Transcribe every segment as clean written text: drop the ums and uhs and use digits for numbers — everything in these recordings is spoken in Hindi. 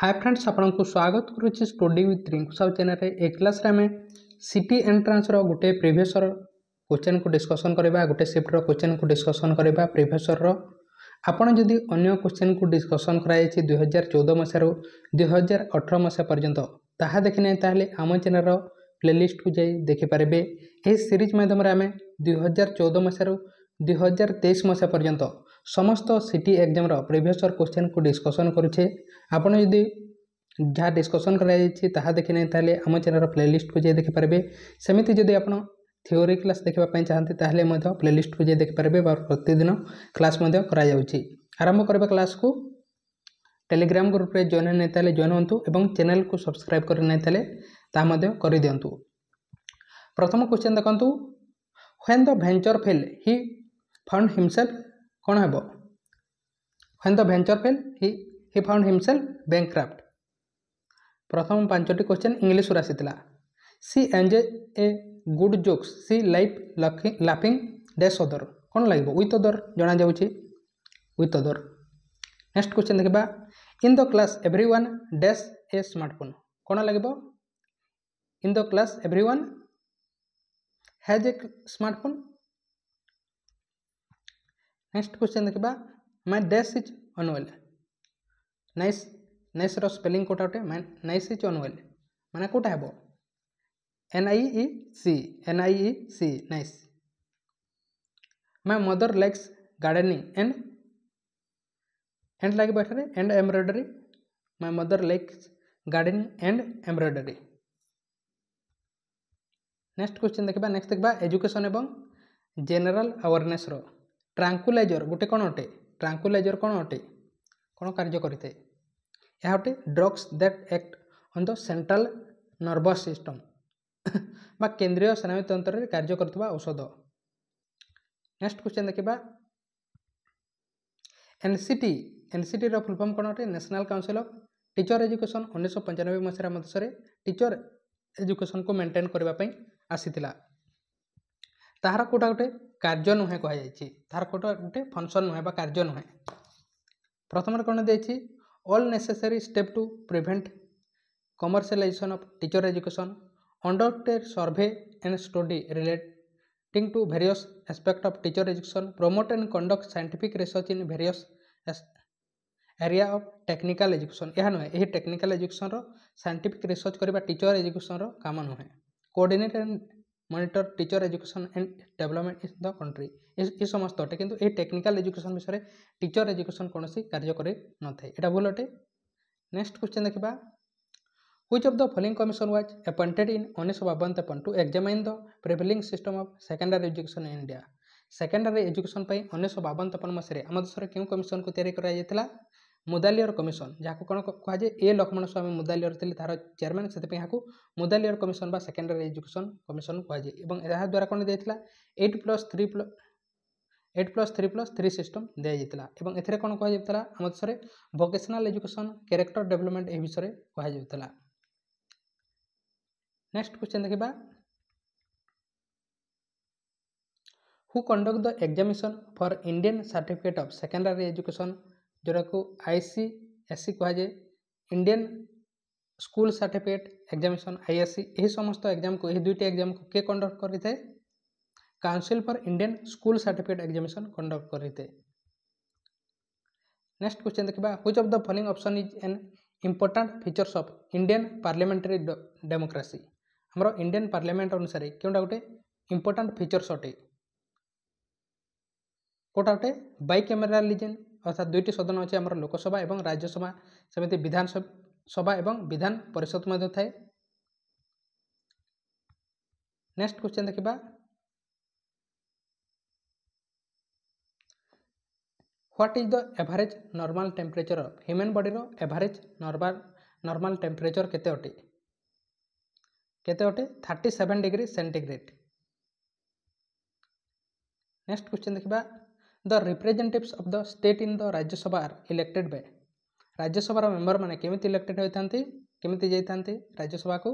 हाय फ्रेंड्स आपको स्वागत करुच्ची study with Rinku Sahu channel ए क्लास आम सिटी एंट्रांस गोटे प्रिवियसर क्वेश्चन को डिस्कसन करवा गोटे शिफ्ट क्वेश्चन को डिस्कसन करवा प्रिवियसर आपड़ जदि अन्य क्वेश्चन को डिस्कसन कराई 2014 मसीह 2018 मसीहा पर्यंत ताहा देखि ना ताहले आम चैनल प्लेलिस्ट को जाई देखिपारे। यह सीरीज माध्यम आम 2014 मसीह 2023 मसीहा पर्यंत समस्त सिटी एग्जाम प्रिवियसर क्वेश्चन को डिस्कसन करुचे। आपड़ जदि जहाँ डिस्कसन कराई ताहा देखि ना ताहले आम चैनल प्लेलिस्ट को जाई देखिपारे। सेमिति जदि आप थ्योरी क्लास देखापी चाहते ताहले प्लेलिस्ट को जाई देखिपारे। प्रतिदिन क्लास करा जाउछि। आरंभ करबा क्लास को टेलीग्राम ग्रुप रे जॉइन नहीं ताले जॉइन होंतु एवं चैनल को सब्सक्राइब कर नहीं ताले ता मध्य कर दियंतु। प्रथम क्वेश्चन देखंतु, when the venture fell he found himself कौन हेबो? When the venture fell he found himself bankrupt. प्रथम पांचटी क्वेश्चन इंग्लिश आसीथिला। She enjoy a good jokes she life laughing dash other कौन लगे विथ अदर जना जाउछि विथ अदर। नेक्स्ट क्वेश्चन देखा, in the class everyone dash a smartphone कौन लगे in the class everyone has a smartphone. Next question देखा, my dash is unwell nice nice row spelling Kota उठे नाइस इज अनवेल माने कोटा हेबो NIEC nice. My mother likes gardening and लगे बैठे and embroidery my mother likes gardening and embroidery. Next question देखा, नेक्स्ट देखा एजुकेशन एवं जेनरल अवेयरनेस रो ट्रांकुलाइजर गोटे कौन अटे ट्रांकुलाइजर कौन अटे कौन कार्य करते यह अटे drugs that act on the central nervous system बा केंद्रीय स्नायु तंत्र में कार्य करथबा औषध। नेक्स्ट क्वेश्चन देखा, एनसीटी रो फुल फॉर्म कौन अटे national council of teacher education 1995 मसीहा मध्यरे टीचर एजुकेशन को मेंटेन करने आसीथिला। ताहार कोटा गोटे कार्य नुहे कहुई तार कोटा गोटे फंक्शन नुहे बा कार्य नुहे। प्रथम कौन देखिए all necessary step to prevent commercialization of teacher education undertake survey and study relating to various aspect of teacher education promote and conduct scientific research in various area of technical education. यह नुहे यही टेक्निकल एजुकेशन रो साइंटिफिक रिसर्च करबा टीचर एजुकेशन रो काम नुहे। Coordinate and monitor teacher education and development in the country ये समस्त अटे किंतु ये टेक्निकल एजुकेशन विषय टीचर एजुकेशन कौन कार्य करे न थाए एटा भूल अटे। नेक्स्ट क्वेश्चन देखा, which of the following commission was appointed in 1952 to examine the prevailing system of secondary education in India. Secondary education 1952 मसीह आम देश क्यों कमिशन को तैयारी करा मुदालियर कमिशन जहाँ कौन कहुए ए लक्ष्मण स्वामी मुदालियर थे तार चेयरमैन से मुदालियर कमिशन बा सेकेंडरी एजुकेशन कमिशन कहुए। यह द्वारा कौन दिया 8+3+3 सिस्टम दिया एवं कौन कहुला आम देश वोकेशनल एजुकेशन कैरेक्टर डेवलपमेंट यह विषय कहुला। नेक्स्ट क्वेश्चन देखा, who conduct the examination for Indian certificate of secondary education जोरा को ICSE कहुए Indian school certificate examination ISC यही समस्त एग्जाम को यही दुईटी एग्जाम को किए कंडक्ट करते council for Indian school certificate examination conduct करते। नेक्स्ट क्वेश्चन देखा, which of the following option is an important features of Indian parliamentary democracy. हमरो इंडियन पार्लियामेंट अनुसार क्योंटा गोटे इंपोर्टेंट फीचर्स अटे कोटा गोटे बाइकैमेरालिज्म अर्थात दुईटी सदन अच्छे आम लोकसभा और राज्यसभा सेमती विधानसभा और विधान परिषद मध्य थाए। नेक्स्ट क्वेश्चन देखा, what is the average normal temperature of human body रो एवरेज नॉर्मल टेम्परेचर केते अटे 37 डिग्री सेंटीग्रेड। नेक्स्ट क्वेश्चन देखा, the representatives of the state in the Rajya Sabha are elected by Rajya Sabha member माने केमिति इलेक्टेड होइथांती केमिति जाइथांती राज्यसभा को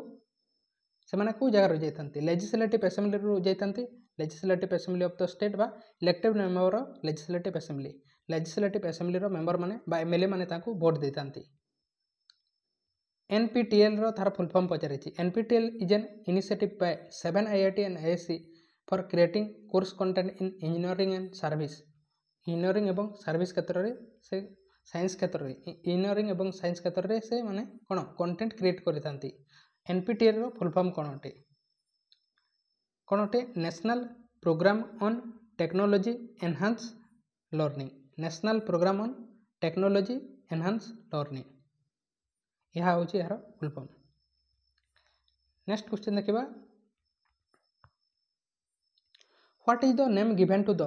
से माने को जगह जाइथांती लेजिस्लेटिव असेंबली रो जाइथांती legislative assembly of the state बा elected member of legislative assembly रो मेंबर माने बा MLA माने ताको वोट देथांती। NPTEL रो थार फुल फॉर्म पचारे NPTEL is an initiative by 7 IIT and ISC for creating course content in engineering and service engineering एवं सर्विस क्षेत्र में से साइंस क्षेत्र में इंजीनियरिंग एवं साइंस क्षेत्र में से माने कौन कंटेंट क्रिएट करिथांती NPTEL रो फुल फॉर्म कौन अटे national programme on technology enhance learning national programme on technology enhance learning यह हूँ यार फुल फॉर्म। नेक्स्ट क्वेश्चन देखा what is the name given to the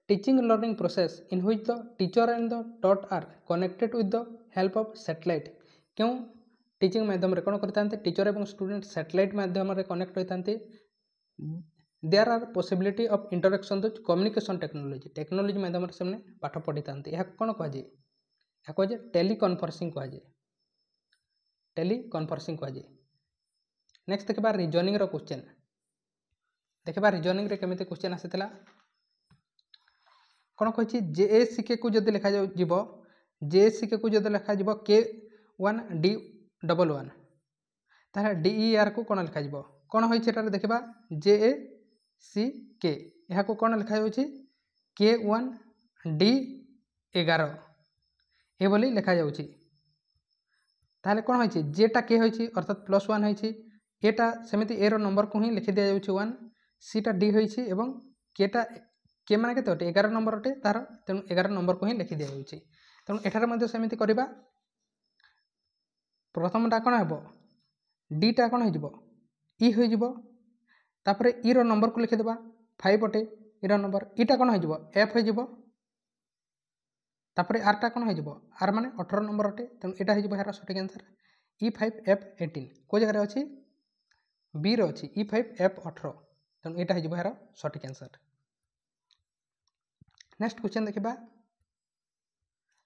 teaching learning process in which the teacher and the taught are connected with the help of satellite क्यों टीचिंग माध्यम कौन करते टीचर और स्टूडेंट सैटेलाइट माध्यम कनेक्ट होता there are possibility of interaction the communication technology माध्यम से पाठ पढ़ी था यह कौन कहुए यह कहुए टेलीकॉन्फ्रेंसिंग कहुए टेलीकॉन्फ्रेंसिंग कहुए। नेक्स्ट देखा रीजनिंग रो क्वेश्चन देखा रीजनिंग रे केमिति क्वेश्चन आसीथिला कौन कही JACK को जब लिखा जीव JACK को जब लिखा जीव K1D11 ताहे DER को कौन लिखा जीव कौन होइछे देखा JACK यह को कौन लिखा जाउछि K1D11 ए बोली लिखा जाउछि ताहले कौन होइछि जेटा के होइछि अर्थात +1 होइछि एटा सेमिति ए रो नंबर को ही लिखि दिया जाउछि 1 सीटा डी होइछि एवं केटा के माने केते अटे 11 नंबर अटे तार तेनु 11 नंबर को ही लिखि दिया जाउछि तेनु एठार मध्ये सेमिति करबा प्रथमटा कोन हेबो डी टा कोन होइजिबो ई होइजिबो तापरे ई रो नंबर को लिखि देबा 5 अटे ई रो नंबर ईटा कोन होइजिबो एफ होइजिबो तापरे आर टा कोन होइजिबो आर माने 18 नंबर अटे तेनु एटा होइजिबो यार सठिक आंसर E5F18 को जगह रे अछि बी रो अछि E5F18 तेनु एटा होइजिबो यार सठिक आंसर। नेक्स्ट क्वेश्चन देखिबा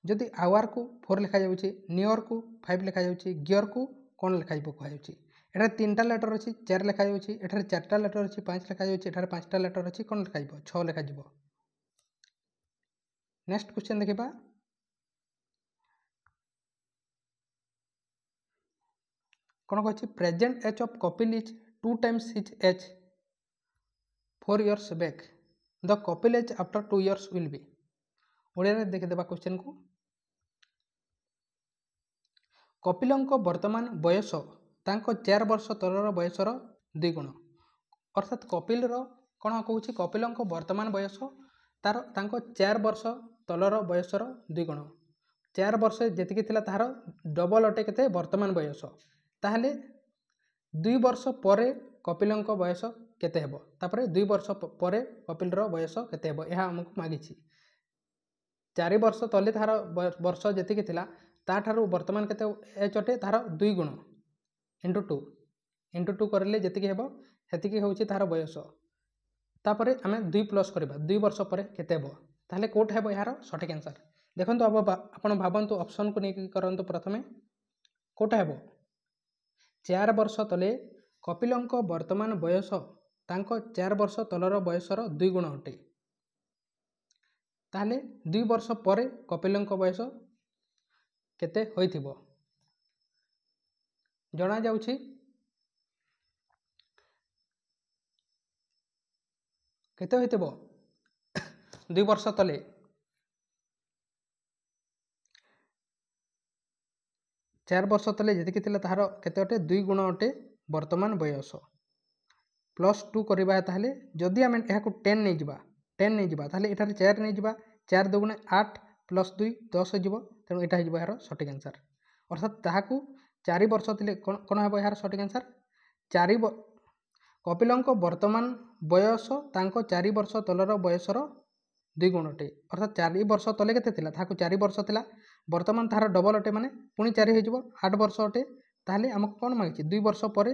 जदि आवर को 4 लिखा जाउछि नियर को 5 लिखा जाउछि गियर को कोन लिखा जाइबो कहै जाउछि एटा 3टा लेटर अछि 4 लिखा जाउछि एटा 4टा लेटर अछि 5 लिखा जाउछि एटा 5टा लेटर अछि कोन लिखा जाइबो 6 लिखा जाइबो। नेक्स्ट क्वेश्चन देखिबा कौन कही present age of Kapil is 2 times his age 4 years back the Kapil age after 2 years will be Odia रे देखि देबा क्वेश्चन को कपिलंक वर्तमान बयस तांको 4 वर्ष तलर बयसर 2 गुण अर्थात कपिल रो कौन कहूँ कपिलंक वर्तमान बयस तार तांको 4 वर्ष तलर बयसर 2 गुण 4 वर्ष जेतिकी थिला तार डबल अटे केते वर्तमान बयस ताहले 2 वर्ष परे कपिलंक बयस केते हेबो तापरे 2 वर्ष परे कपिल रो बयस केते हेबो यह हमको मागिछि 4 वर्ष तले तार वर्ष जेतिकी थिला ताठारु वर्तमान केते एज अटे तार 2 गुण इंटू 2 करले जेतिकी हेबो हेतिकी होउछि तार बयस तापरे आमे 2 प्लस करबा 2 वर्ष परे केते हेबो ताहले कोट हेबो यार सठिक आंसर देखंतु अब आपण भाबंतु ऑप्शन को नेकी करंतु प्रथमे कोट हेबो 4 वर्ष तले कपिलंक वर्तमान बयस तांको 4 वर्ष तलर बयसर 2 गुण अटे ताहले 2 वर्ष परे कपिलंक बयस केते होइथिबो जणा जाउछि केते होइथिबो 2 वर्ष तले 4 वर्ष तले जेतिकी थिला ताहार केते अटे 2 गुण अटे वर्तमान बयस +2 करबा ताहले जदि आमे एहाकु 10 नै जिबा ताहले एठारे 4 नै जिबा 4 दुगुणे 8 + 2 10 जिवो तेनु एटा हिजबो यार सठिक आंसर अर्थात ताहाकु 4 वर्ष तले कोन हेबो यार सठिक आंसर 4 कपिलंक वर्तमान बयस तांको 4 वर्ष तलर बयसर 2 गुण अटे अर्थात 4 वर्ष तले केते थिला ताहाकु 4 वर्ष थिला वर्तमान ताहार डबल अटे माने पुणी 4 हो 8 वर्ष अटे ताहले हमको कौन मागिछि 2 वर्ष पर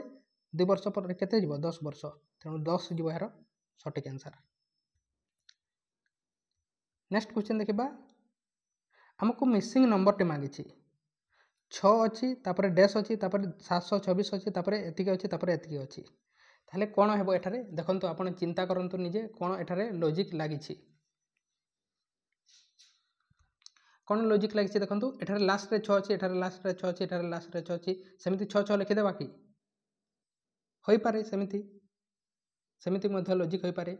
2 वर्ष पर केते जिवो 10 वर्ष तेणु 10 जिवो यार सठिक आंसर। नेक्स्ट क्वेश्चन देखिबा हमको मिसिंग नंबर टे मागिछि 6 अछि तापरे डैश अछि तापरे 726 अछि तापरे एतिके अछि तापरे एतिके अछि ताहले कोन हेबो एठारे देखंतु आपण चिंता करंतु निजे कोन एठारे लॉजिक लागिछि कौन लॉजिक लगी देखो एठार लास्ट रे 6 अच्छी एठार लास्ट रे 6 अच्छी एठार लास्ट रे 6 अच्छी सेमिति 6 6 लिखिदेबा कि होई पारे सेमिति मध्य लॉजिक होई पारे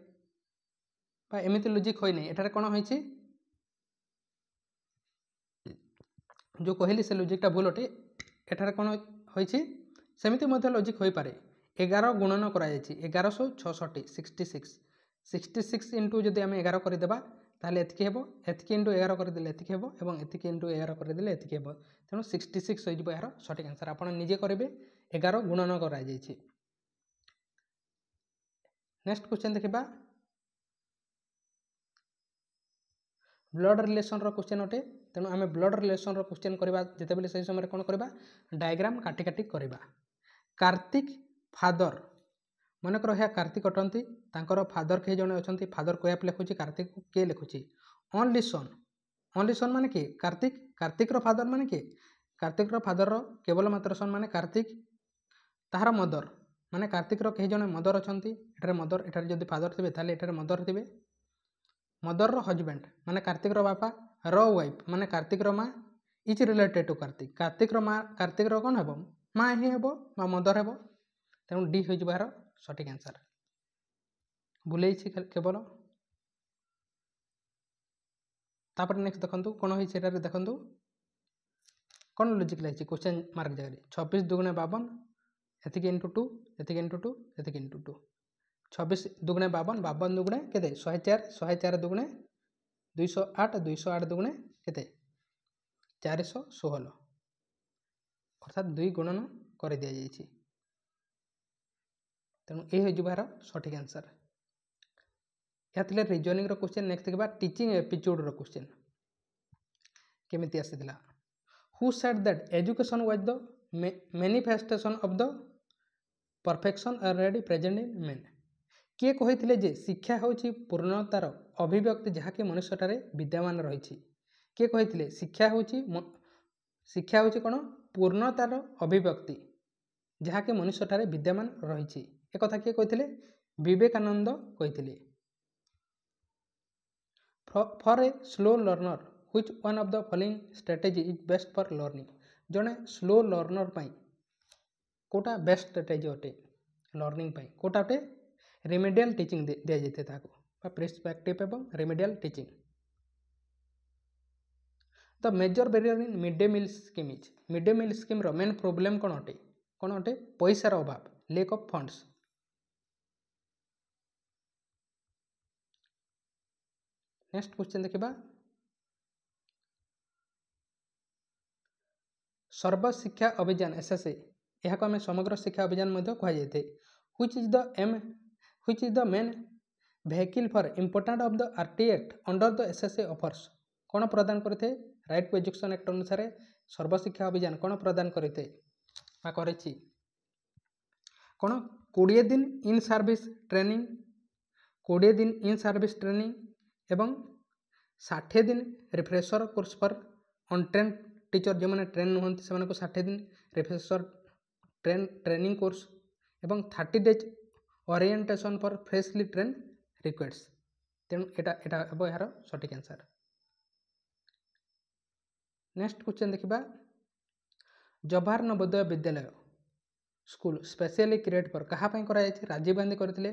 बा एमिति लॉजिक होई नै एठार कोन होईछि जो कहली से लॉजिकटा भूल अटे एठार कोन होईछि सेमिति मध्य लॉजिक होई पारे 11 गुणन करा जायछि 1166 66 इंटू जदि आम 11 करदेबा ताहले एतिकी हेबो एतिकी इंटू 11 करदेले एतिकी हेबो एवं एतिकी इंटू 11 करदेले एतिकी हेबो तेणु 66 होई जिवो यार सठिक आंसर आपण निजे करेंगे 11 गुणन करा जायछि। नेक्स्ट क्वेश्चन देखिबा ब्लड रिलेशन रो क्वेश्चन अटे तेणु आम ब्लड रिलेशन रो क्वेश्चन करबा जते बेले सही समय कोन करबा डायग्राम काटी काटी करबा। कार्तिक फादर मनकर है कार्तिक अटंती तांकर फादर के जने अछंती फादर कोयाप लिखुची कार्तिक को के लिखुची ओनली सन माने के कार्तिक रो फादर माने के कार्तिक रो फादर रो केवल मात्र सन माने कार्तिक ताहार मदर माने कार्तिक रो के जने मदर अछंती एठारे मदर एठारे जदि फादर थिबे ताले एठारे मदर थिबे मदर रो हजबैंड माने कार्तिक रो बापा रो वाइफ माने कार्तिक रो माँ इज रिलेटेड टू कार्तिक रो माँ कार्तिक रो कौन हेबो माँ ही हेबो बा मदर हेबो तेणु डी हो यार सठिक आंसर भूल केवल तापर नेक्स्ट देखंतु कोन होई सेटा रे देखंतु कोन लॉजिक लाइछि क्वेश्चन मार्क जगह 26 दुगुणे 52 एतिकी इंटू 2 एतिकी इंटू 2 एतिकी इंटू 2 26 दुगुणे 52 52 दुगुणे केते 104 104 दुगुणे 208 208 दुगुणे केते 416 अर्थात 2 गुणन कर दिया जाइछि तेणु ये हो जिबार सठिक आंसर। या थिले रीजनिंग रो क्वेश्चन नेक्स्ट देखबा टीचिंग एप्टीट्यूड रो क्वेश्चन केमिति आसीथिला who said that education was the manifestation of the perfection already present in man किए कहिथिले जे शिक्षा होछि पूर्णतार अभिव्यक्ति जहाँकि मनुष्यटारे विद्यमान रहिछि किए कहिथिले शिक्षा होछि कोन पूर्णतार अभिव्यक्ति जहाँकि मनुष्यटारे विद्यमान रहिछि ए कथा किए कहिथिले विवेकानंद कहिथिले। For a slow learner which one of the following strategy is best for learning जने स्लो लर्नर पाई कोटा बेस्ट स्ट्रेटेजी अटे लर्निंग पाई कोटा अटे रेमेडियल टीचिंग दिया जाते ताको प्रिस्पेक्टिव एवं remedial teaching. The major barrier in mid day meal scheme is mid day meal scheme रो मेन प्रोब्लेम कौन अटे पैसार अभाव lack of funds. Next question देखिबा सर्व शिक्षा अभियान एसएसए यह को आम समग्र शिक्षा अभियान कह जाए which is the main vehicle for important of the RT act under the SSA offers कौन प्रदान करते राइट टू एजुकेशन एक्ट अनुसार सर्वशिक्षा अभियान कौन प्रदान करते कौन 20 दिन इन सर्विस ट्रेनिंग 20 दिन इन सर्विस ट्रेनिंग एवं 60 दिन refresher course for untrained teacher जो मैंने ट्रेन नुहति से 60 दिन रिफ्रेशर ट्रेनिंग कोर्स एवं 30 days orientation for freshly train recruits तेणु एटा हम यार सठिक आंसर। नेक्स्ट क्वेश्चन देखिबा Jawahar Navodaya Vidyalaya school specially create for कहा पई करा जायछि राजीव गांधी करथिले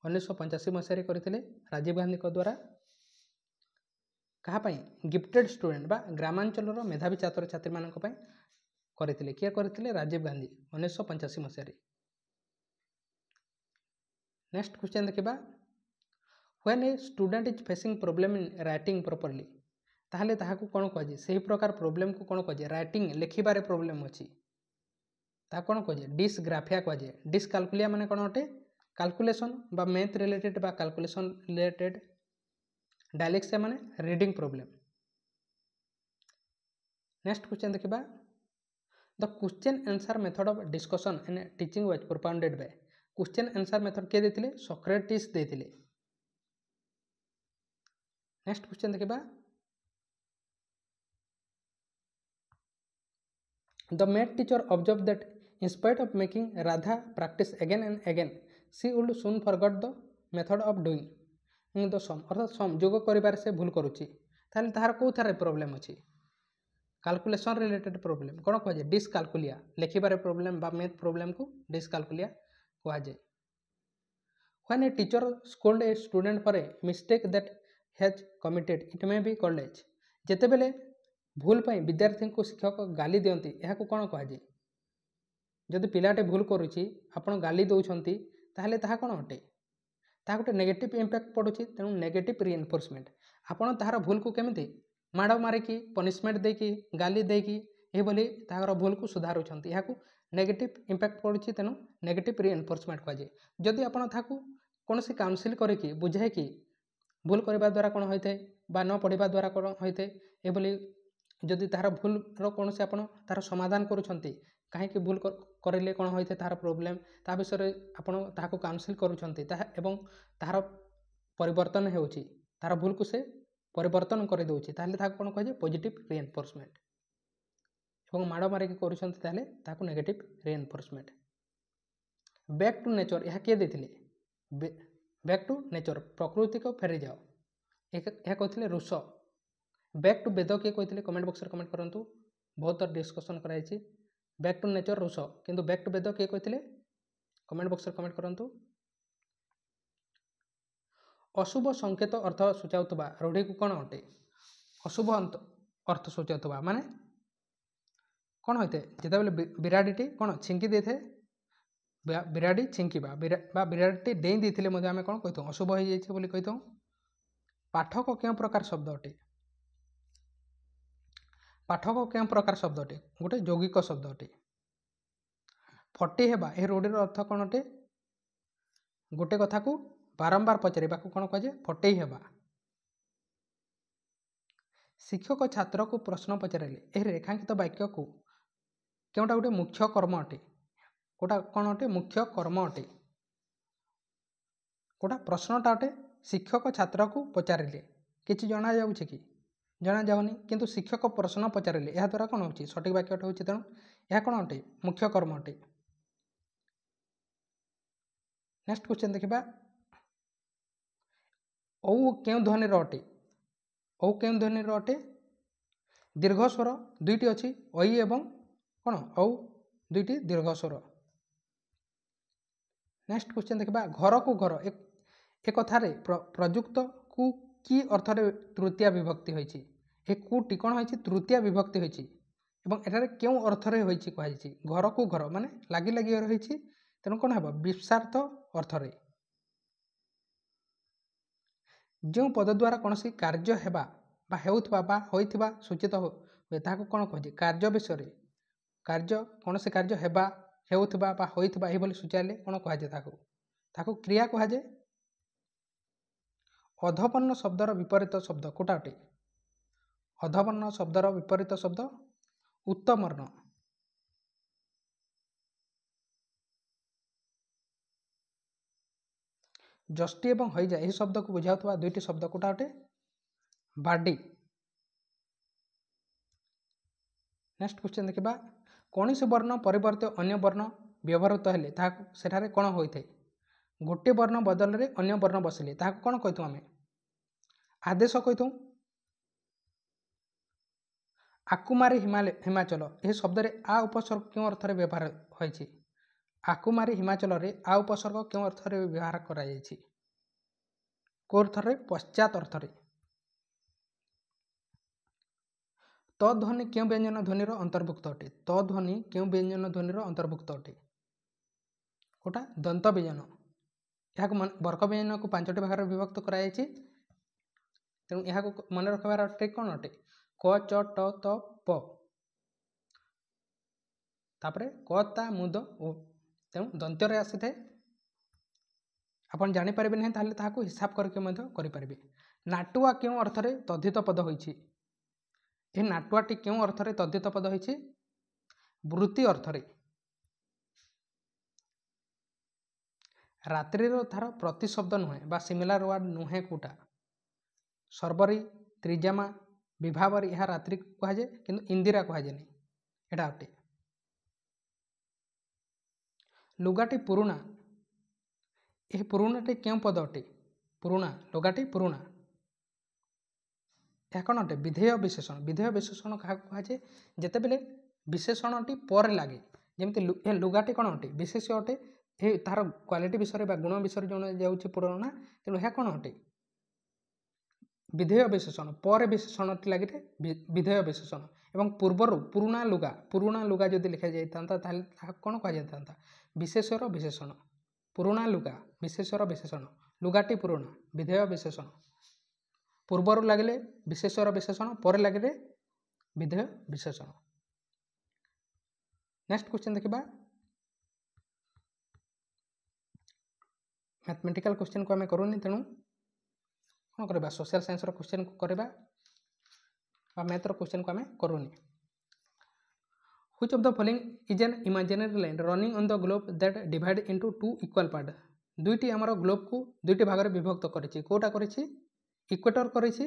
1985 मसीह रे करथिले राजीव गांधी को द्वारा कहा पई गिफ्टेड स्टूडेंट बा ग्रामांचल रो मेधावी छात्र छात्री मानक पई करथिले किया करथिले राजीव गांधी 1985 मसीह रे। नेक्स्ट क्वेश्चन देखिबा when a student is facing problem in writing properly ताहले ताहाकू कोन कहि सही प्रकार प्रॉब्लम को कोन कहि राइटिंग लिखिबारे प्रॉब्लम अछि ता कोन कहि डिसग्राफिया कहि डिसकाल्कुलिया माने कोन अटे कैलकुलेशन बा मैथ रिलेटेड बा कैलकुलेशन रिलेटेड डायलेक्सिया माने रीडिंग प्रॉब्लम। नेक्स्ट क्वेश्चन देखिबा the question answer method of discussion in teaching was propounded by question answer method के देथिले सोक्रेटिस देथिले। नेक्स्ट क्वेश्चन देखिबा the math teacher observe that in spite of making Radha practice again and again she would soon forget the method of doing the sum अर्थात सम जोग करिबार से भूल करूची ताहले ताहार कोथारे प्रॉब्लम अछि कैलकुलेशन रिलेटेड प्रॉब्लम कोन कह जाय डिसकैलकुलिया लेखिबारे प्रॉब्लम बा मैथ प्रॉब्लम को डिसकैलकुलिया कह जाय When a teacher scold a student for a mistake that has committed it may be called as ଯେତେବେଳେ ଭୁଲ ପାଇଁ ବିଦ୍ୟାର୍ଥୀଙ୍କୁ ଶିକ୍ଷକ ଗାଲି ଦିଅନ୍ତି ଏହାକୁ କ'ଣ କୁହାଯାଏ ଯଦି ପିଲାଟେ ଭୁଲ କରୁଛି ଆପଣ ଗାଲି ଦେଉଛନ୍ତି ତାହେଲେ ତାହା କ'ଣ ଅଟେ ତାହା ଗୋଟେ ନେଗେଟିଭ୍ ଇମ୍ପାକ୍ଟ ପଡ଼ୁଛି ତେଣୁ ନେଗେଟିଭ୍ ରିଏନଫୋର୍ସମେଣ୍ଟ ଆପଣ ତାହାର ଭୁଲକୁ କେମିତି ମାଡ଼ ମାରିକି ପନିସମେଣ୍ଟ ଦେଇକି ଗାଲି ଦେଇକି ଏହିଭଳି ତାହାର ଭୁଲକୁ ସୁଧାରୁଛନ୍ତି ଏହାକୁ ନେଗେଟିଭ୍ ଇମ୍ପାକ୍ଟ ପଡ଼ୁଛି ତେଣୁ ନେଗେଟିଭ୍ ରିଏନଫୋର୍ସମେଣ୍ଟ କୁହାଯାଏ ଯଦି ଆପଣ ତାହାକୁ କୌଣସି କାଉନସିଲ୍ କରିକି ବୁଝାଇକି ଭୁଲ କରିବା ଦ୍ୱାରା କ'ଣ ହୋଇଥାଏ ବା ନ ପଢ଼ିବା ଦ୍ୱାରା କ'ଣ ହୋଇଥାଏ ଏଭଳି ଯଦି ତାହାର ଭୁଲର କୌଣସି ଆପଣ ତାହାର ସମାଧାନ କରୁଛନ୍ତି କାହିଁକି ଭୁଲ କରିଲେ କ'ଣ ହୋଇଥାଏ ତାହାର ପ୍ରୋବ୍ଲେମ୍ ତା ବିଷୟରେ ଆପଣ ତାହାକୁ କାଉନସିଲ୍ କରୁଛନ୍ତି ତାହା ଏବଂ ତାହାର ପରିବର୍ତ୍ତନ ହେଉଛି ତାହାର ଭୁଲକୁ ସେ ପରିବର୍ତ୍ତନ କରିଦେଉଛି ତାହେଲେ ତାହାକୁ କ'ଣ କୁହାଯାଏ ପଜିଟିଭ୍ ରିଏନଫୋର୍ସମେଣ୍ଟ ଏବଂ ମାଡ଼ ମାରିକି କରୁଛନ୍ତି ତାହେଲେ ତାହାକୁ ନେଗେଟିଭ୍ ରିଏନଫୋର୍ସମେଣ୍ଟ ବ୍ୟାକ୍ ଟୁ ନେଚର ଏହା କିଏ ଦେଇଥିଲେ ବ୍ୟାକ୍ ଟୁ ନେଚର ପ୍ରକୃତିକୁ ଫେରିଯାଅ ଏହା କହିଥିଲେ ରୁଷୋ ବ୍ୟାକ୍ ଟୁ ବେଦ କିଏ କହିଥିଲେ କମେଣ୍ଟ ବକ୍ସରେ କମେଣ୍ଟ କରନ୍ତୁ ବହୁତ ଡିସ୍କସନ୍ କରାଯାଇଛି ବ୍ୟାକ୍ ଟୁ ନେଚର ରୁଷୋ କିନ୍ତୁ ବ୍ୟାକ୍ ଟୁ ବେଦ କିଏ କହିଥିଲେ କମେଣ୍ଟ ବକ୍ସରେ କମେଣ୍ଟ କରନ୍ତୁ ଅଶୁଭ ସଂକେତ ଅର୍ଥ ସୂଚାଉଥିବା ରୂଢ଼ିକୁ କ'ଣ ଅଟେ ଅଶୁଭ ଅର୍ଥ ସୂଚାଉଥିବା ମାନେ କ'ଣ ହୋଇଥାଏ ଯେତେବେଳେ ବିରାଡ଼ିଟି କ'ଣ ଛିଙ୍କି ଦେଇଥାଏ ବିରାଡ଼ି ଛିଙ୍କିବା ବା ବିରାଡ଼ିଟି ଡେଇଁ ଦେଇଥିଲେ ମଧ୍ୟ ଆମେ କ'ଣ କହିଥାଉ ଅଶୁଭ ହୋଇଯାଇଛି ବୋଲି କହିଥାଉ ପାଠକ କେଉଁ ପ୍ରକାର ଶବ୍ଦ ଅଟେ ପାଠକ କେଉଁ ପ୍ରକାର ଶବ୍ଦ ଅଟେ ଗୋଟେ ଯୌଗିକ ଶବ୍ଦ ଅଟେ ଫଟି ହେବା ଏହି ରୂଢ଼ିର ଅର୍ଥ କ'ଣ ଅଟେ ଗୋଟେ କଥାକୁ ବାରମ୍ବାର ପଚାରିବାକୁ କ'ଣ କୁହାଯାଏ ଫଟେଇ ହେବା ଶିକ୍ଷକ ଛାତ୍ରକୁ ପ୍ରଶ୍ନ ପଚାରିଲେ ଏହି ରେଖାଙ୍କିତ ବାକ୍ୟକୁ କେଉଁଟା ଗୋଟେ ମୁଖ୍ୟ କର୍ମ ଅଟେ କୋଉଟା କ'ଣ ଅଟେ ମୁଖ୍ୟ କର୍ମ ଅଟେ କୋଉଟା ପ୍ରଶ୍ନଟା ଅଟେ ଶିକ୍ଷକ ଛାତ୍ରକୁ ପଚାରିଲେ କିଛି ଜଣାଯାଉଛି କି ଜଣାଯାଉନି କିନ୍ତୁ ଶିକ୍ଷକ ପ୍ରଶ୍ନ ପଚାରିଲେ ଏହାଦ୍ୱାରା କ'ଣ ହେଉଛି ସଠିକ୍ ବାକ୍ୟଟା ହେଉଛି ତେଣୁ ଏହା କ'ଣ ଅଟେ ମୁଖ୍ୟ କର୍ମ ଅଟେ ନେକ୍ସଟ କ୍ୱେଶ୍ଚନ୍ ଦେଖିବା ଔ କେଉଁ ଧ୍ୱନିର ଅଟେ ଔ କେଉଁ ଧ୍ୱନିର ଅଟେ ଦୀର୍ଘ ସ୍ୱର ଦୁଇଟି ଅଛି ଐ ଏବଂ କ'ଣ ଔ ଦୁଇଟି ଦୀର୍ଘ ସ୍ୱର ନେକ୍ସଟ କ୍ୱେଶ୍ଚନ୍ ଦେଖିବା ଘରକୁ ଘର ଏ କଥାରେ ପ୍ରଯୁକ୍ତକୁ କି ଅର୍ଥରେ ତୃତୀୟା ବିଭକ୍ତି ହୋଇଛି ଏ କୁଟି କ'ଣ ହୋଇଛି ତୃତୀୟା ବିଭକ୍ତି ହୋଇଛି ଏବଂ ଏଠାରେ କେଉଁ ଅର୍ଥରେ ହୋଇଛି କୁହାଯାଇଛି ଘରକୁ ଘର ମାନେ ଲାଗି ଲାଗି ରହିଛି ତେଣୁ କ'ଣ ହେବ ବିପସାର୍ଥ ଅର୍ଥରେ ଯେଉଁ ପଦ ଦ୍ୱାରା କୌଣସି କାର୍ଯ୍ୟ ହେବା ବା ହେଉଥିବା ବା ହୋଇଥିବା ସୂଚିତ ହୁଏ ତାହାକୁ କ'ଣ କୁହାଯାଏ କାର୍ଯ୍ୟ ବିଷୟରେ କାର୍ଯ୍ୟ କୌଣସି କାର୍ଯ୍ୟ ହେବା ହେଉଥିବା ବା ହୋଇଥିବା ଏହିଭଳି ସୂଚାଇଲେ କ'ଣ କୁହାଯାଏ ତାହାକୁ କ୍ରିୟା କୁହାଯାଏ ଅଧବର୍ଣ୍ଣ ଶବ୍ଦର ବିପରୀତ ଶବ୍ଦ କୋଉଟା ଅଟେ ଅଧବର୍ଣ୍ଣ ଶବ୍ଦର ବିପରୀତ ଶବ୍ଦ ଉତ୍ତବର୍ଣ୍ଣ ଯଷ୍ଟି ଏବଂ ହଇଜା ଏହି ଶବ୍ଦକୁ ବୁଝାଉଥିବା ଦୁଇଟି ଶବ୍ଦ କୋଉଟା ଅଟେ ବାଡ଼ି ନେକ୍ସଟ କ୍ୱେଶ୍ଚନ୍ ଦେଖିବା କୌଣସି ବର୍ଣ୍ଣ ପରିବର୍ତ୍ତେ ଅନ୍ୟ ବର୍ଣ୍ଣ ବ୍ୟବହୃତ ହେଲେ ତାହାକୁ ସେଠାରେ କ'ଣ ହୋଇଥାଏ ଗୋଟିଏ ବର୍ଣ୍ଣ ବଦଳରେ ଅନ୍ୟ ବର୍ଣ୍ଣ ବସିଲେ ତାହାକୁ କ'ଣ କହିଥାଉ ଆମେ ଆଦେଶ କହିଥାଉ ଆକୁମାରୀ ହିମାଚଳ ଏହି ଶବ୍ଦରେ ଆ ଉପସର୍ଗ କେଉଁ ଅର୍ଥରେ ବ୍ୟବହାର ହୋଇଛି ଆକୁମାରୀ ହିମାଚଳରେ ଆ ଉପସର୍ଗ କେଉଁ ଅର୍ଥରେ ବ୍ୟବହାର କରାଯାଇଛି କେଉଁ ଅର୍ଥରେ ପଶ୍ଚାତ ଅର୍ଥରେ ତଧ୍ୱନି କେଉଁ ବ୍ୟଞ୍ଜନ ଧ୍ୱନିର ଅନ୍ତର୍ଭୁକ୍ତ ଅଟେ ତଧ୍ୱନି କେଉଁ ବ୍ୟଞ୍ଜନ ଧ୍ୱନିର ଅନ୍ତର୍ଭୁକ୍ତ ଅଟେ କୋଉଟା ଦନ୍ତ ବ୍ୟଞ୍ଜନ ଏହାକୁ ବର୍ଗ ବ୍ୟଞ୍ଜନକୁ 5ଟି ଭାଗରେ ବିଭକ୍ତ କରାଯାଇଛି ତେଣୁ ଏହାକୁ ମନେ ରଖିବାର ଟ୍ରିକ୍ କ'ଣ ଅଟେ କ ଚ ଟ ତ ପ ତାପରେ କ ତା ମୁଦ ଓ ତେଣୁ ଦନ୍ତରେ ଆସିଥାଏ ଆପଣ ଜାଣିପାରିବେ ନାହିଁ ତାହେଲେ ତାହାକୁ ହିସାବ କରିକି ମଧ୍ୟ କରିପାରିବେ ନାଟୁଆ କେଉଁ ଅର୍ଥରେ ତଦ୍ଧିତ ପଦ ହୋଇଛି ଏହି ନାଟୁଆଟି କେଉଁ ଅର୍ଥରେ ତଦ୍ଧିତ ପଦ ହୋଇଛି ବୃତ୍ତି ଅର୍ଥରେ ରାତ୍ରିର ତାର ପ୍ରତିଶବ୍ଦ ନୁହେଁ ବା ସିମିଲାର ୱାର୍ଡ ନୁହେଁ କୋଉଟା ସର୍ବରୀ ତ୍ରିଜାମା ବିଭାବରୀ ଏହା ରାତ୍ରି କୁହାଯାଏ କିନ୍ତୁ ଇନ୍ଦିରା କୁହାଯାଏନି ଏଟା ଅଟେ ଲୁଗାଟି ପୁରୁଣା ଏହି ପୁରୁଣାଟି କେଉଁ ପଦ ଅଟେ ପୁରୁଣା ଲୁଗାଟି ପୁରୁଣା ଏହା କ'ଣ ଅଟେ ବିଧେୟ ବିଶେଷଣ। ବିଧେୟ ବିଶେଷଣ କାହାକୁ କୁହାଯାଏ ଯେତେବେଳେ ବିଶେଷଣଟି ପରେ ଲାଗେ। ଯେମିତି ଏ ଲୁଗାଟି କ'ଣ ଅଟେ ବିଶେଷ ଅଟେ, ଏ ତାହାର କ୍ୱାଲିଟି ବିଷୟରେ ବା ଗୁଣ ବିଷୟରେ ଜଣେ ଯାଉଛି ପୁରଣା, ତେଣୁ ଏହା କ'ଣ ଅଟେ ବିଧେୟ ବିଶେଷଣ। ପରେ ବିଶେଷଣଟି ଲାଗିଲେ ବିଧେୟ ବିଶେଷଣ। ଏବଂ ପୂର୍ବରୁ ପୁରୁଣା ଲୁଗା ଯଦି ଲେଖାଯାଇଥାନ୍ତା ତାହେଲେ ତାହାକୁ କ'ଣ କୁହାଯାଇଥାନ୍ତା ବିଶେଷର ବିଶେଷଣ। ପୁରୁଣା ଲୁଗା ବିଶେଷର ବିଶେଷଣ, ଲୁଗାଟି ପୁରୁଣା ବିଧେୟ ବିଶେଷଣ। ପୂର୍ବରୁ ଲାଗିଲେ ବିଶେଷର ବିଶେଷଣ, ପରେ ଲାଗିଲେ ବିଧେୟ ବିଶେଷଣ। ନେକ୍ସଟ କ୍ୱେଶ୍ଚନ୍ ଦେଖିବା। ମ୍ୟାଥମେଟିକାଲ କ୍ୱେଶ୍ଚନ୍ କୁ ଆମେ କରୁନି, ତେଣୁ କ'ଣ କରିବା ସୋସିଆଲ ସାଇନ୍ସର କ୍ୱେଶ୍ଚନ୍ କୁ କରିବା ବା ମ୍ୟାଥର କ୍ୱେଶ୍ଚନ୍ କୁ ଆମେ କରୁନି। Which of the following is an imaginary line running on the globe that divide into two equal part? ଦୁଇଟି ଆମର ଗ୍ଲୋବକୁ ଦୁଇଟି ଭାଗରେ ବିଭକ୍ତ କରିଛି। କୋଉଟା କରିଛି ଇକ୍ୱେଟର କରିଛି,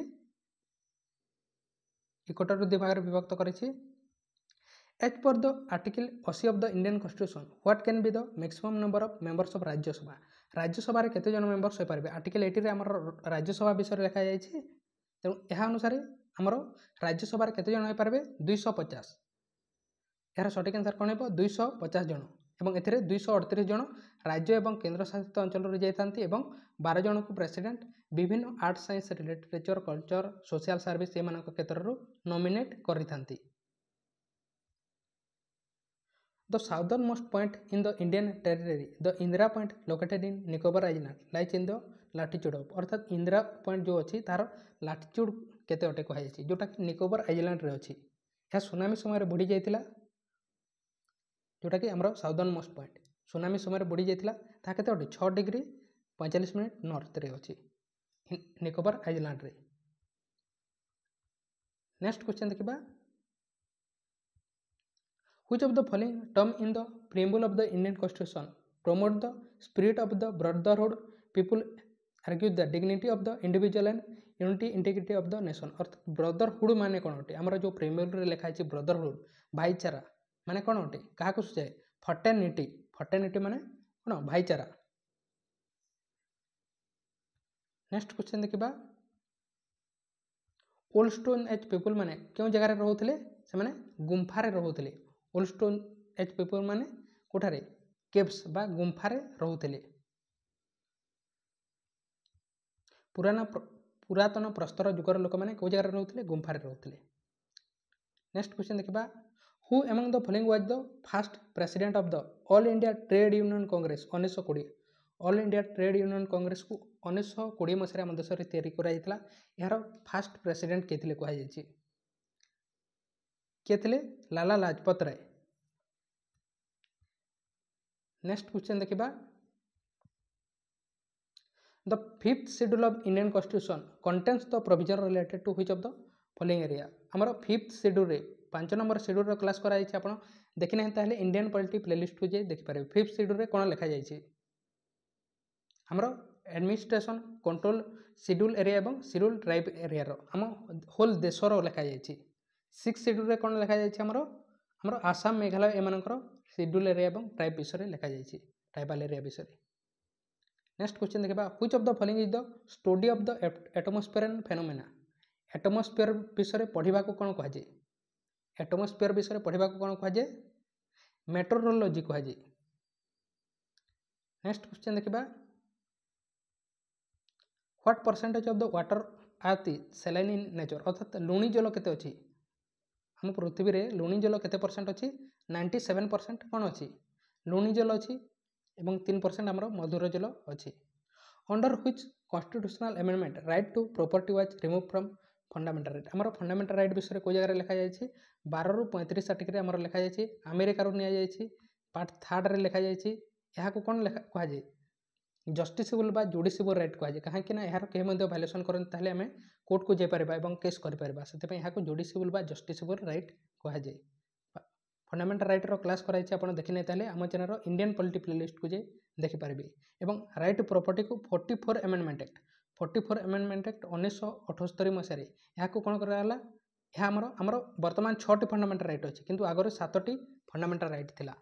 ଇକ୍ୱେଟର ଦୁଇ ଭାଗରେ ବିଭକ୍ତ କରିଛି। As per the article 80 of the Indian Constitution, what can be the maximum number of members of Rajya Sabha? ରାଜ୍ୟସଭାରେ କେତେ ଜଣ ମେମ୍ବର୍ସ ହୋଇପାରିବେ? ଆର୍ଟିକଲ 80ରେ ଆମର ରାଜ୍ୟସଭା ବିଷୟରେ ଲେଖାଯାଇଛି, ତେଣୁ ଏହା ଅନୁସାରେ ଆମର ରାଜ୍ୟସଭାରେ କେତେ ଜଣ ହୋଇପାରିବେ 250। ଏହାର ସଠିକ୍ ଆନ୍ସର କ'ଣ ହେବ 250 ଜଣ। ଏବଂ ଏଥିରେ 238 ଜଣ ରାଜ୍ୟ ଏବଂ କେନ୍ଦ୍ରଶାସିତ ଅଞ୍ଚଳରୁ ଯାଇଥାନ୍ତି ଏବଂ 12 ଜଣଙ୍କୁ ପ୍ରେସିଡେଣ୍ଟ ବିଭିନ୍ନ art science literature culture social service ଏମାନଙ୍କ କ୍ଷେତ୍ରରୁ ନୋମିନେଟ୍ କରିଥାନ୍ତି। The southernmost point in the Indian territory, the Indira point located in Nicobar Island, lies in the latitude of, अर्थात इंदिरा पॉइंट जो अच्छी तार लाटिट्यूड केते अटे कहुई जोटा कि निकोबर आइलैंड रे अच्छी। यह सुनामी समय बुड़ी जाइतिला, जोटा कि हमरो साउदर्न मोस्ट पॉइंट सुनामी समय बुड़ी जाइतिला। ता केते अटे 6 डिग्री 45 मिनिट नॉर्थ रे अच्छी निकोबर आइलैंड रे। नेक्स्ट क्वेश्चन देखिबा। Which of the following term in the preamble of the Indian Constitution promote the spirit of the brotherhood? People argue the dignity of the individual and unity integrity of the nation. अर्थात ब्रदरहुड माने कौन अटे आमर जो प्रेम्बल रे लिखा है ब्रदरहुड भाईचारा माने कौन अटे क्या सूचाए फर्टर्निटी। फर्टर्निटी माने कौन भाईचारा। नेक्स्ट क्वेश्चन देखिबा। ओल्ड स्टोन एज पीपल माने क्यों जगह रोते से माने गुंफारे रोते। ओल्ड स्टोन एज पीपल माने कोठारे केव्स बा गुंफारे रोते। पुरातन प्रस्तर जुगर लोक मैंने कौ जगह रोते गुंफारे रोते। नेक्स्ट क्वेश्चन देखिबा। Who among the following was the first president of the all India trade union Congress 1920। All India trade union Congress को 1920 मसीह आम देश में तैयारी कराइला। यार फास्ट प्रेसिडेंट किए थे कहुई किए थे लाला लाजपत राय। नेक्स्ट क्वेश्चन देखिबा। The fifth schedule of Indian Constitution contains the provision related to which of the following area? आमर फिफ्थ शेड्यूल रे 5 नंबर शेड्यूल क्लास कराई आपण देखि ना ताहले इंडियन पॉलिटी प्लेलिस्ट को जे देखि पारे। फिफ्थ शेड्यूल रे कोन लिखा जाय छै आमर एडमिनिस्ट्रेशन कंट्रोल शेड्यूल एरिया एवं शेड्यूल ट्राइब एरिया रो हम होल देश रो लिखा जाय छै। सिक्स शेड्यूल रे कोन लिखा जाय छै आमर आसाम मेघालय एमानकर शेड्यूल एरिया एवं ट्राइब विषय लिखा जाय छै ट्राइबल एरिया विषय। नेक्स्ट क्वेश्चन देखिबा। Which of the following is the study of the atmosphere and phenomena? Atmosphere विषय पढ़ा को कौन कहुए? एटमॉस्फेयर विषय पढ़ा को कौन कहुए? मेट्रोलॉजी कहुए। नेक्स्ट क्वेश्चन देखिबा। What percentage of the water earth is saline in nature? अर्थात लुणी जल केते अछि हम पृथ्वी रे लुणी जल केते परसेंट अछि 97% कौन अछि लुणी जल अछि एवं 3% आमर मधुर जल अच्छी। Under which constitutional amendment right to property was remove from fundamental right? आमर फंडामेंटल राइट विषय को जगह लिखा जाय 12 रु 35 आर्टिकल आमर लिखा जाय अमेरिका रो निया जाय पार्ट 3 रे लिखा जाय यहा को कोन लिखा कहा जाय जस्टिसेबल बा जुडिसेबल राइट कहा जाय काहे कि ना यार के मध्ये वायलेशन करन ताहले हमें कोर्ट को जाय परबा एवं केस कर परबा सेते पे यहा को जुडिसेबल बा जस्टिसेबल राइट कहा जाय। फंडामेंटल राइट रो क्लास कराई आपण देखि नै ताले आम चैनल इंडियन पॉलिटी प्लेलिस्ट को जे देखि पारबे। एवं राइट टू प्रॉपर्टी को 44 अमेंडमेंट एक्ट 1978 मसीह यहाँ को कौन कराला यह आमर वर्तमान 6टी फंडामेंटल राइट अच्छी किंतु आगर 7टी फंडामेंटल राइट थिला।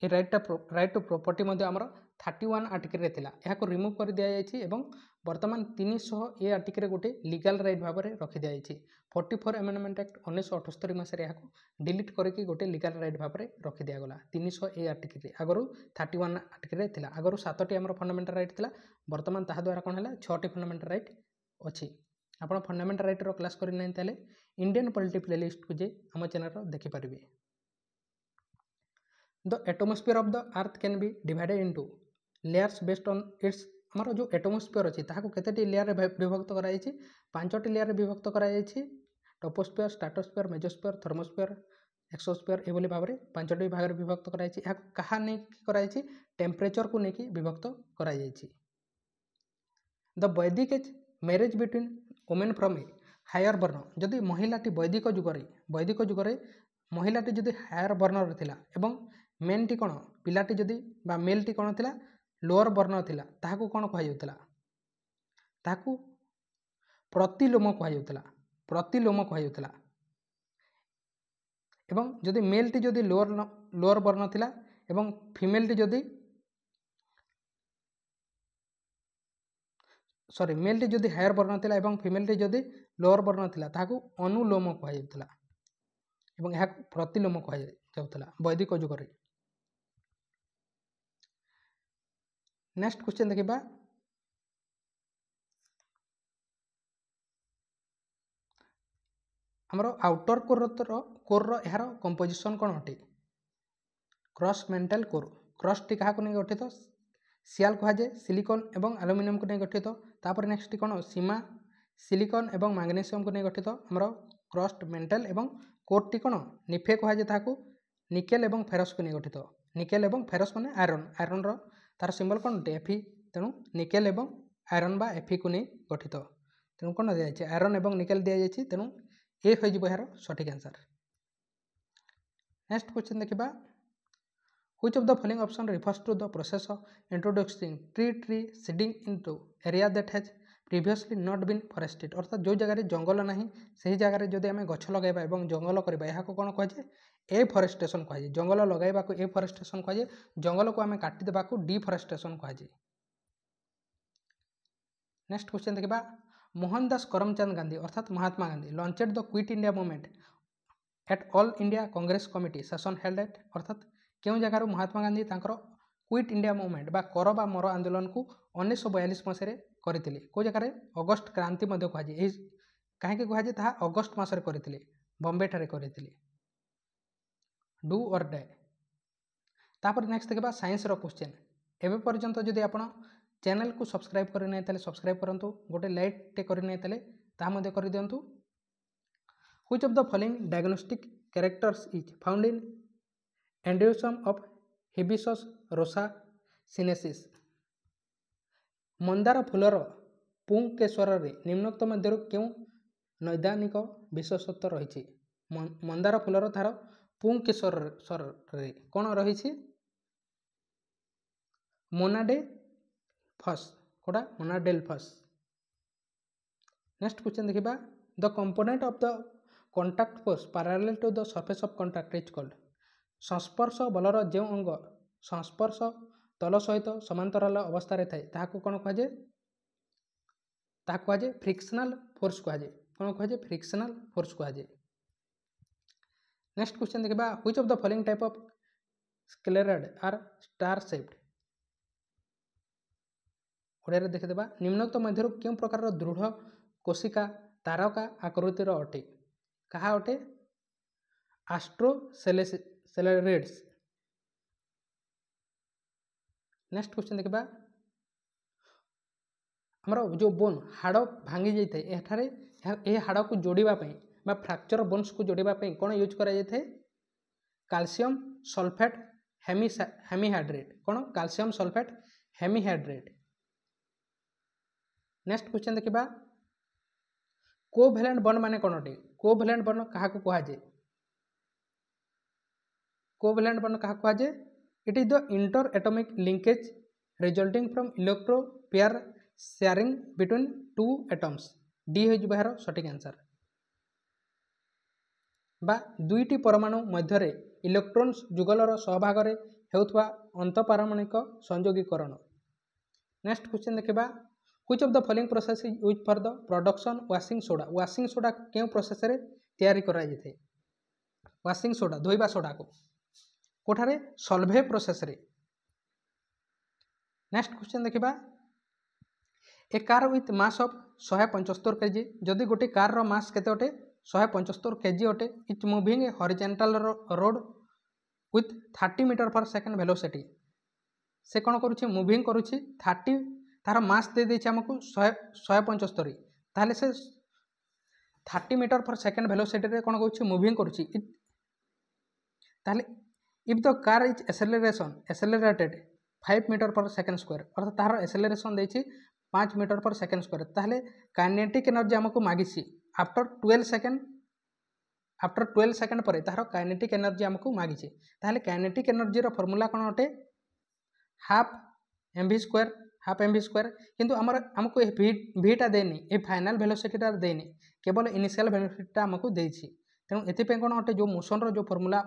ये राइट टू प्रॉपर्टी आमर 31 आर्टिकल थिला एहाको रिमूव कर दिया जायछि एवं वर्तमान 300 ए आर्टिकल गोटे लीगल राइट भाव में रखि दिया जायछि 44 एमेंडमेंट एक्ट 1978 मसीह एहाको डिलीट करके गोटे लीगल राइट भाव में रखि दिया गला 300 ए आर्टिकल आगरु 31 आर्टिकल थिला आगरु 7टी हमर फंडामेंटल राइट थिला वर्तमान ताहा द्वारा कोन हला 6टी फंडामेंटल राइट अछि आपण फंडामेंटल राइट रो क्लास करि नै ताले इंडियन पॉलिटी प्लेलिस्ट को जे हम चैनल रो देखि परिबे the atmosphere of the earth can be divided into layers based on its हमर जो एटमॉस्फेयर अछि ताहाको केतेटी लेयर रे विभक्त करा जायछि 5टी लेयर रे विभक्त करा जायछि टोपोस्फेयर स्ट्रेटोस्फेयर मेसोस्फेयर थर्मोस्फेयर एक्सोस्फेयर एभली भाव में 5टी भाग रे विभक्त करा जायछि एहा कहा नै करा जायछि टेम्परेचर को नै कि विभक्त करा जायछि the Vedic age marriage between women from a higher varna जदि महिलाटी वैदिक जुगरे महिलाटी जदि हायर वर्णर थिला एवं मेनटी कोन पिलाटी जदि बा मेलटी कोन थिला लोअर वर्ण थिला ताहाको कोन कहा जाउतला ताहाको प्रतिलोम कहा जाउतला एवं जदि मेलटी जदि लोअर वर्ण थिला एवं फीमेलटी जदि सॉरी मेलटी जदि हायर वर्ण थिला एवं फीमेलटी जदि लोअर वर्ण थिला ताहाको अनुलोम कहा जाउतला एवं यह प्रतिलोम कहा जाउतला वैदिक जुगरे नेक्स्ट क्वेश्चन देखिबा हमरो आउटर कोर रो यार कंपोजिशन कोन हटे cross mantle core cross T कहा को नै गठित सियाल कहा जे सिलिकॉन एवं एल्युमिनियम को नै गठित तापर नेक्स्ट टी कोन सीमा सिलिकॉन एवं मैग्नीशियम को नै गठित हमरो क्रॉस मेंटल एवं कोर टी कोन निफे कहा जे ताको निकेल एवं फेरस को नै गठित निकेल एवं फेरस माने आयरन रो तार सिंबल कोन एफी तेनु निकेल एवं आयरन बा एफी को नै गठित तेनु कोन दिया जाय आयरन एवं निकेल दिया जाय तेनु ए होई जिवो यार सटीक आंसर नेक्स्ट क्वेश्चन देखिबा which of the following option refers to the process of introducing tree seeding into area that has previously not been forested अर्थात जो जगह जंगल नहीं से जगह जदि आम गछ लगाइबा एवं जंगल करबा यहाँ कौन कहुए एफरेस्टेशन कहुए जंगल लगाइबा को एफरेस्टेशन कहुए जंगल को आम काटिदेबा को डिफरेस्टेशन कहुए नेक्स्ट क्वेश्चन देखिबा मोहनदास करमचंद गांधी अर्थात Mahatma Gandhi launched the quit India movement at all India Congress committee session held at अर्थात क्यों जगार महात्मा गांधी तांकर क्विट इंडिया मूवमेंट बा कर बा मर आंदोलन को 1942 मसीह करथिले को जगार अगस्त क्रांति मध्य कहुए कहीं कहुए ताहा अगस्त मासरे करथिले बॉम्बे ठारे करथिले डू और डे तापर नेक्स्ट देखा साइंस रो क्वेश्चन एबे पर्यंत जदि आपण चैनल को सब्सक्राइब करि नै ताले सब्सक्राइब करंतु गोटे लाइक टे करि नै ताले ता मध्ये करि दियंतु which of the following diagnostic characters is found in androecium of hibiscus rosa sinensis मंदार फूलर पुंकेश्वर रे निम्नोक्त मध्य क्यों नैदानिक विशेषत्व रही मंदार फूलर तार पुंकेश्वर रे कौन रही मोनाडे फस कोड़ा मोनाडेल्फस नेक्स्ट क्वेश्चन देखिबा the component of the contact force parallel to the surface of contact is called संस्पर्श बलर जो अंग संस्पर्श तल सहित समांतराल अवस्था थाए ताहाको कौन कहुए ताहा कहुए फ्रिक्शनल फोर्स कहुए कौन कहुए फ्रिक्शनल फोर्स कहुए नेक्स्ट क्वेश्चन देखिबा which of the following type of sclereid are star shaped Odia देखिदेबा निम्नोक्त मध्य क्यों प्रकार दृढ़ कोशिका तारका आकृतिर अटे कहा अटे एस्ट्रोसेलेरिड्स नेक्स्ट क्वेश्चन देखिबा हमर जो बोन हाड़ भांगी जाइए एठारे ए हाड़ को जोड़िबा पई बा फ्रैक्चर बोन्स को जोड़िबा पई कोन यूज करा जाइए कैल्शियम सल्फेट हेमीहाइड्रेट कौन calcium sulphate hemihydrate next question देखिबा कोवैलेंट बॉन्ड माने कोन अटे कोवैलेंट बॉन्ड कहा को कहा जाए कोवैलेंट बॉन्ड कहा कहा जाए it is the inter atomic linkage resulting from electro pair sharing between two atoms D हो जबार सटीक आंसर बा दुईटी परमाणु मध्य इलेक्ट्रॉन्स जुगलर सहभाग हेउथवा अंतपारमाणिक संयोगीकरण। नेक्स्ट क्वेश्चन देखिबा which of the following process is used for the production washing soda. Washing soda केउ प्रोसेस रे तैयारी करा जायथे। वाशिंग सोडा धोइबा सोडा को कोठारे सॉल्वे प्रोसेस रे। नेक्स्ट क्वेश्चन देखिबा a car with mass of 175 KG. जदि गोटे कार रो मास केते अटे 175 केजी अटे। It moving a horizontal road with 30 metre per second velocity. से कौन करुच्ची मूविंग करुच्ची 30 तार मास दे देछि हमको 175 ताहले से 30 मीटर पर सेकेंड वेलोसिटी रे कौन करुच्ची मूविंग करुच्ची। ताहले if the car is accelerated 5 metre per second square अर्थात तार एक्सेलरेशन देछि 5 मीटर पर सेकेंड स्क्वायर ताहले काइनेटिक एनर्जी हमको मागिछि आफ्टर 12 सेकेंड पर तार काइनेटिक एनर्जी हमको मागिछि। ताहले काइनेटिक एनर्जी रो फार्मूला कोन अटे हाफ एम वी स्क्वायर किंतु हमको भीटा देनी ए फाइनल वेलोसिटीटा देनी केवल इनिशियल वेलोसिटीटा हमको देछि। तेणु एथिपे कोन अटे जो मोशन रो जो फार्मूला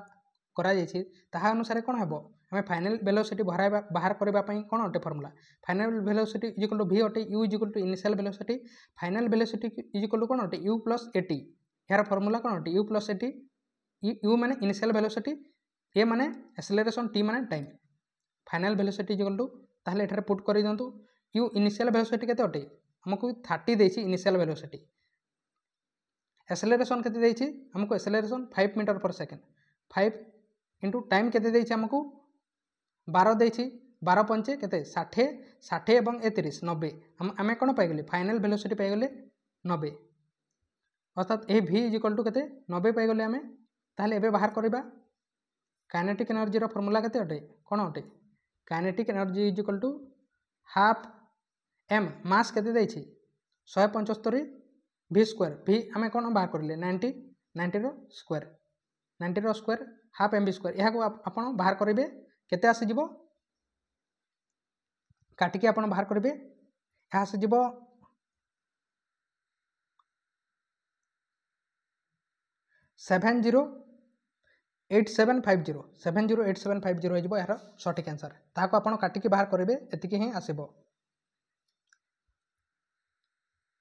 करा जायछि ताहा अनुसार कोन हेबो हमें फाइनल वेलोसिटी बाहर करबा पई कोन अटे formula final velocity is equal to v अटे u is equal to initial velocity final velocity is equal to कोन अटे u प्लस at यार फार्मूला कोन अटे u प्लस at u माने इनिशियल वेलोसिटी a माने एक्सेलरेशन t माने time final velocity is equal to ताहले एठारे पुट करि दंतु u इनिशियल वेलोसिटी केते अटे हमको 30 देछि इनिशियल वेलोसिटी एक्सेलरेशन केते देछि हमको acceleration 5 metre per second 5 into time केते देछि हमको 12 देछि 12 पंचे केते 60 60 एवं 30 90 आमे कोन पाइ गेले फाइनल वेलोसिटी पाइ गेले 90 अर्थात ए v इज इक्वल टू केते 90 पाइ गेले आमे। ताहले एबे बाहर करबा काइनेटिक एनर्जी रो फार्मूला केते अटे कोन अटे kinetic energy is equal to half m mass केते देछि 175 v स्क्वायर v आमे कोन बाहर करले 90 रो square half M V square यह आपण बाहर करेंगे केते आसीजिवो काटिकी आपण बाहर करेंगे यह आसीजिवो 708750 हो यार सठिक आंसर ताको आपण काटिकी बाहर करेंगे एतिकी ही आसीबो।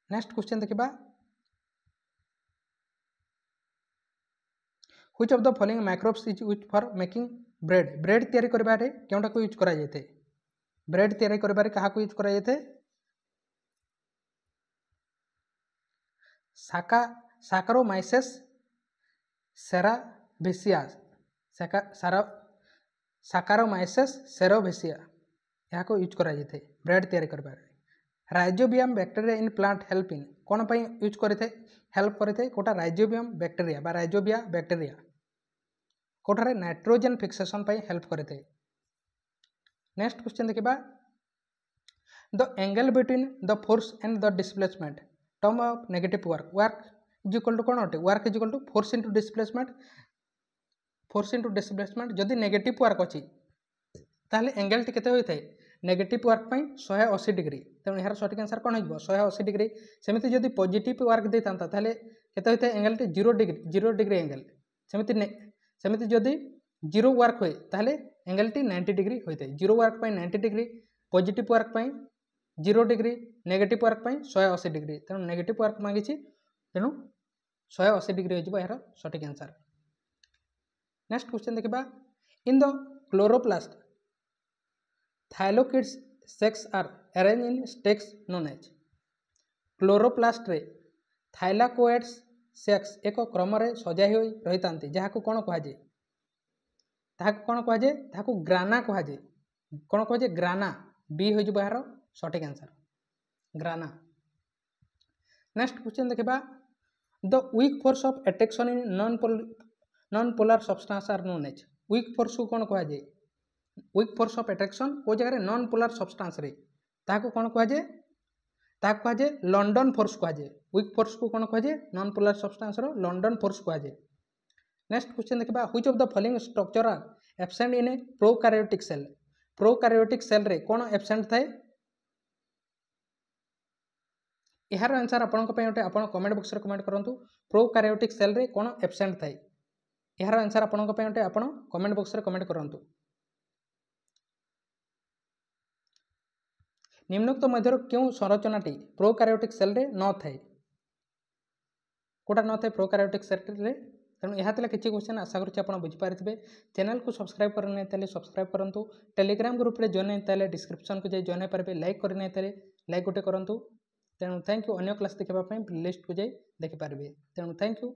नेक्स्ट क्वेश्चन देखिबा which of the following microbes is used for making bread तैयारी करबारे केउटा को यूज करा जायते ब्रेड तैयारी करबारे कहा को यूज करा जायते साकारोमाइसेस सेराविसिया साकारोमाइसेस सेराविसिया यह को यूज करा जायते ब्रेड तैयारी करबारे। Rhizobium bacteria in plant help in कौन पर यूज करते हेल्प करते कोटा राइजोबियम बैक्टीरिया बा राइजोबिया बैक्टीरिया कोठारे नाइट्रोजन फिक्सेशन पर हेल्प करते। नेक्स्ट क्वेश्चन देखिबा the angle between the force and the displacement term of negative work is equal to कौन अटे work is equal to force into displacement जदि नेगेटिव वर्क अच्छी ताहले एंगल टी केते होइथाय नेगेटिव वर्क पई 180 डिग्री तेणु यार सठिक आंसर कौन हो 180 डिग्री। सेमिति जदि पॉजिटिव वर्क देता ताहले केते होइथाय एंगल टी 0 डिग्री एंगल सेमिति जदि 0 वर्क होए ताहले एंगल टी 90 डिग्री होइथाय 0 वर्क पई 90 डिग्री पॉजिटिव वर्क पई 0 डिग्री नेगेटिव वर्क पई 180 डिग्री तेणु नेगेटिव वर्क मांगिछि तेणु 180 डिग्री हो यार सठिक आंसर। नेक्स्ट क्वेश्चन देखिबा in the chloroplast thylakoids sacs are arrange in stacks known as chloroplast रे थाइलाकोइड्स सेक्स एक क्रम रे सजाई होई रहितांती जहाको कोन कहा जे ताहाको कोन कहा जे ताहाको ग्राना कहा जे कोन कहा जे ग्राना बी हो जबो यार सठिक आंसर ग्राना। नेक्स्ट क्वेश्चन देखिबा the weak force of attraction in non polar substance are known as weak force को कोन कहा जे वीक फोर्स ऑफ अट्रैक्शन को जगह नॉन पोलर सब्सटेंस रे ताको कोन कहा जे लंडन फोर्स कहा जे वीक फोर्स को कोन कहा जे नॉन पोलर सब्सटेंस रो लंडन फोर्स कहा जे। नेक्स्ट क्वेश्चन देखिबा which of the following structure are absent in a prokaryotic cell रे कोन एब्सेंट थाए यार आंसर आपन कमेंट बॉक्स रे कमेंट करंतु प्रोकैरियोटिक सेल रे कोन एब्सेंट थाए यार आंसर आपन कमेंट बॉक्स रे कमेंट करंतु। निम्नोक्त मध्य क्यों संरचनाटी प्रोकार्योटिक सेल रे न थाए कोटा न थाए प्रोकार्योटिक सेल रे तेणु यह किसी क्वेश्चन आशा करुँच आप बुझीपारे चैनल को सब्सक्राइब करना सब्सक्राइब करूँ टेलीग्राम ग्रुप रे जॉइन होता है डिस्क्रिप्शन को जाए जॉइन हो पारे लाइक करना लाइक गोटे करूँ तेणु थैंक यू अन्य क्लास देखापी प्लेलिस्ट को जाए देखिपारे तेणु थैंक यू।